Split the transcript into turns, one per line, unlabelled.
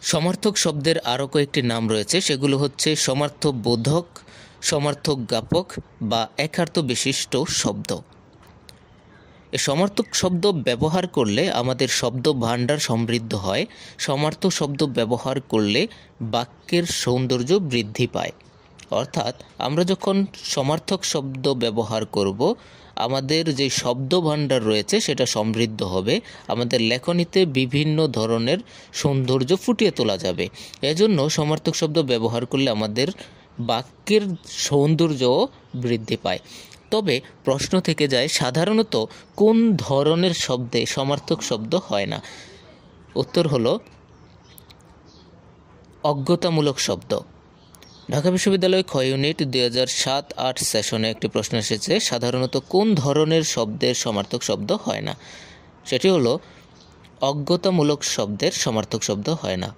সমার্থক শব্দের আরও কয়েকটি নাম রয়েছে, সেগুলো হচ্ছে সমার্থবোধক, সমার্থক জ্ঞাপক বা একার্থ বিশিষ্ট শব্দ। এই সমার্থক শব্দ ব্যবহার করলে আমাদের শব্দ ভাণ্ডার সমৃদ্ধ হয়। সমার্থক শব্দ ব্যবহার করলে বাক্যের সৌন্দর্য বৃদ্ধি পায়। অর্থাৎ আমরা যখন সমার্থক শব্দ ব্যবহার করব, আমাদের যে শব্দ ভাণ্ডার রয়েছে সেটা সমৃদ্ধ হবে, আমাদের লেখনীতে বিভিন্ন ধরনের সৌন্দর্য ফুটিয়ে তোলা যাবে। এজন্য সমার্থক শব্দ ব্যবহার করলে আমাদের বাক্যের সৌন্দর্যও বৃদ্ধি পায়। তবে প্রশ্ন থেকে যায়, সাধারণত কোন ধরনের শব্দে সমার্থক শব্দ হয় না? উত্তর হলো অজ্ঞতামূলক শব্দ। ঢাকা বিশ্ববিদ্যালয় খ ইউনিট 2007-08 সেশনে একটি প্রশ্ন এসেছে, সাধারণত কোন ধরনের শব্দের সমার্থক শব্দ হয় না? সেটি হলো অজ্ঞতামূলক শব্দের সমার্থক শব্দ হয় না।